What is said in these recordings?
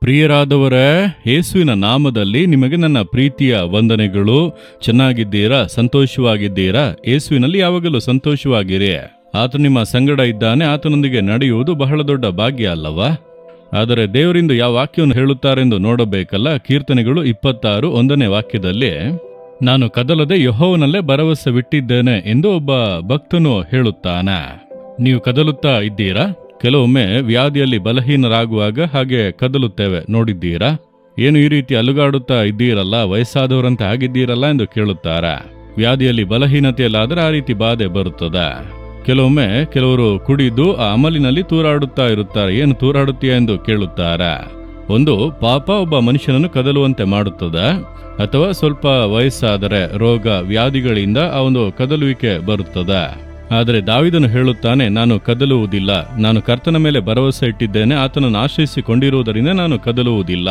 ಪ್ರಿಯರಾದವರೇ, ಯೇಸುವಿನ ನಾಮದಲ್ಲಿ ನಿಮಗೆ ನನ್ನ ಪ್ರೀತಿಯ ವಂದನೆಗಳು. ಚೆನ್ನಾಗಿದ್ದೀರಾ? ಸಂತೋಷವಾಗಿದ್ದೀರಾ? ಯೇಸುವಿನಲ್ಲಿ ಯಾವಾಗಲೂ ಸಂತೋಷವಾಗಿರಿ. ಆತ ನಿಮ್ಮ ಸಂಗಡ ಇದ್ದಾನೆ. ಆತನೊಂದಿಗೆ ನಡೆಯುವುದು ಬಹಳ ದೊಡ್ಡ ಭಾಗ್ಯ ಅಲ್ಲವಾ? ಆದರೆ ದೇವರಿಂದ ಯಾವ ವಾಕ್ಯವನ್ನು ಹೇಳುತ್ತಾರೆಂದು ನೋಡಬೇಕಲ್ಲ. ಕೀರ್ತನೆಗಳು 26 1ನೇ ವಾಕ್ಯದಲ್ಲಿ, ನಾನು ಕದಲದೆ ಯೆಹೋವನಲ್ಲೇ ಭರವಸವಿಟ್ಟಿದ್ದೇನೆ ಎಂದು ಒಬ್ಬ ಭಕ್ತನು ಹೇಳುತ್ತಾನೆ. ನೀವು ಕದಲುತ್ತಾ ಇದ್ದೀರಾ? ಕೆಲವೊಮ್ಮೆ ವ್ಯಾಧಿಯಲ್ಲಿ ಬಲಹೀನರಾಗುವಾಗ ಹಾಗೆ ಕದಲುತ್ತೇವೆ, ನೋಡಿದ್ದೀರಾ? ಏನು ಈ ರೀತಿ ಅಲುಗಾಡುತ್ತಾ ಇದ್ದೀರಲ್ಲ, ವಯಸ್ಸಾದವರಂತೆ ಆಗಿದ್ದೀರಲ್ಲ ಎಂದು ಕೇಳುತ್ತಾರೆ. ವ್ಯಾಧಿಯಲ್ಲಿ ಬಲಹೀನತೆಯಲ್ಲಾದರೆ ಆ ರೀತಿ ಬಾಧೆ ಬರುತ್ತದೆ. ಕೆಲವೊಮ್ಮೆ ಕೆಲವರು ಕುಡಿದು ಆ ಅಮಲಿನಲ್ಲಿ ತೂರಾಡುತ್ತಾ ಇರುತ್ತಾರೆ. ಏನು ತೂರಾಡುತ್ತೀಯ ಎಂದು ಕೇಳುತ್ತಾರೆ. ಒಂದು ಪಾಪ ಒಬ್ಬ ಮನುಷ್ಯನನ್ನು ಕದಲುವಂತೆ ಮಾಡುತ್ತದೆ, ಅಥವಾ ಸ್ವಲ್ಪ ವಯಸ್ಸಾದರೆ ರೋಗ ವ್ಯಾಧಿಗಳಿಂದ ಆ ಒಂದು ಕದಲುವಿಕೆ ಬರುತ್ತದೆ. ಆದರೆ ದಾವೀದನು ಹೇಳುತ್ತಾನೆ, ನಾನು ಕದಲುವುದಿಲ್ಲ. ನಾನು ಕರ್ತನ ಮೇಲೆ ಭರವಸೆ ಇಟ್ಟಿದ್ದೇನೆ. ಆತನನ್ನು ಆಶ್ರಯಿಸಿಕೊಂಡಿರುವುದರಿಂದ ನಾನು ಕದಲುವುದಿಲ್ಲ.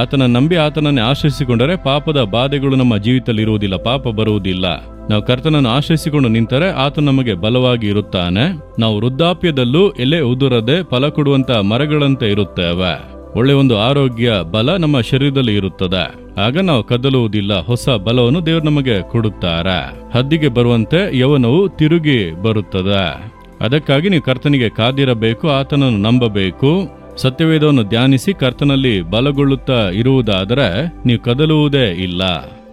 ಆತನ ನಂಬಿ ಆತನನ್ನೇ ಆಶ್ರಯಿಸಿಕೊಂಡರೆ ಪಾಪದ ಬಾಧೆಗಳು ನಮ್ಮ ಜೀವಿತದಲ್ಲಿ ಇರುವುದಿಲ್ಲ, ಪಾಪ ಬರುವುದಿಲ್ಲ. ನಾವು ಕರ್ತನನ್ನು ಆಶ್ರಯಿಸಿಕೊಂಡು ನಿಂತರೆ ಆತ ನಮಗೆ ಬಲವಾಗಿ ಇರುತ್ತಾನೆ. ನಾವು ವೃದ್ಧಾಪ್ಯದಲ್ಲೂ ಎಲೆ ಉದುರದೆ ಫಲ ಕೊಡುವಂತ ಮರಗಳಂತೆ ಇರುತ್ತೇವೆ. ಒಳ್ಳೆ ಒಂದು ಆರೋಗ್ಯ ಬಲ ನಮ್ಮ ಶರೀರದಲ್ಲಿ ಇರುತ್ತದೆ. ಆಗ ನಾವು ಕದಲುವುದಿಲ್ಲ. ಹೊಸ ಬಲವನ್ನು ದೇವರು ನಮಗೆ ಕೊಡುತ್ತಾರೆ. ಹದ್ದಿಗೆ ಬರುವಂತೆ ಯೌವನವು ತಿರುಗಿ ಬರುತ್ತದೆ. ಅದಕ್ಕಾಗಿ ನೀವು ಕರ್ತನಿಗೆ ಕಾದಿರಬೇಕು, ಆತನನ್ನು ನಂಬಬೇಕು. ಸತ್ಯವೇದವನ್ನು ಧ್ಯಾನಿಸಿ ಕರ್ತನಲ್ಲಿ ಬಲಗೊಳ್ಳುತ್ತಾ ಇರುವುದಾದರೆ ನೀವು ಕದಲುವುದೇ ಇಲ್ಲ.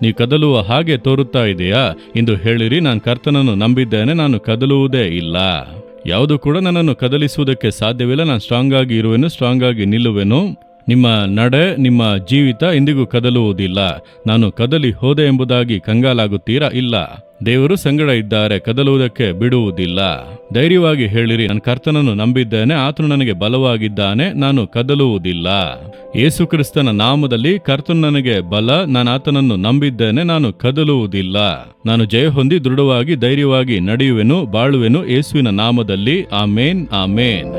ನೀವು ಕದಲುವ ಹಾಗೆ ತೋರುತ್ತಾ ಇದೆಯಾ ಎಂದು ಹೇಳಿರಿ, ನಾನು ಕರ್ತನನ್ನು ನಂಬಿದ್ದೇನೆ, ನಾನು ಕದಲುವುದೇ ಇಲ್ಲ. ಯಾವುದು ಕೂಡ ನನ್ನನ್ನು ಕದಲಿಸುವುದಕ್ಕೆ ಸಾಧ್ಯವಿಲ್ಲ. ನಾನು ಸ್ಟ್ರಾಂಗ್ ಆಗಿ ಇರುವೆನು, ಸ್ಟ್ರಾಂಗ್ ಆಗಿ ನಿಲ್ಲುವೆನು. ನಿಮ್ಮ ನಡೆ, ನಿಮ್ಮ ಜೀವಿತ ಎಂದಿಗೂ ಕದಲುವುದಿಲ್ಲ. ನಾನು ಕದಲಿ ಹೋದೆ ಎಂಬುದಾಗಿ ಕಂಗಾಲಾಗುತ್ತೀರಾ? ಇಲ್ಲ, ದೇವರು ಸಂಗಡ ಇದ್ದಾರೆ, ಕದಲುವುದಕ್ಕೆ ಬಿಡುವುದಿಲ್ಲ. ಧೈರ್ಯವಾಗಿ ಹೇಳಿರಿ, ನಾನು ಕರ್ತನನ್ನು ನಂಬಿದ್ದೇನೆ, ಆತನು ನನಗೆ ಬಲವಾಗಿದ್ದಾನೆ, ನಾನು ಕದಲುವುದಿಲ್ಲ. ಯೇಸು ಕ್ರಿಸ್ತನ ನಾಮದಲ್ಲಿ ಕರ್ತನು ನನಗೆ ಬಲ, ನಾನು ಆತನನ್ನು ನಂಬಿದ್ದೇನೆ, ನಾನು ಕದಲುವುದಿಲ್ಲ. ನಾನು ಜಯ ಹೊಂದಿ ದೃಢವಾಗಿ ಧೈರ್ಯವಾಗಿ ನಡೆಯುವೆನು, ಬಾಳುವೆನು ಯೇಸುವಿನ ನಾಮದಲ್ಲಿ. ಆಮೇನ್, ಆಮೇನ್.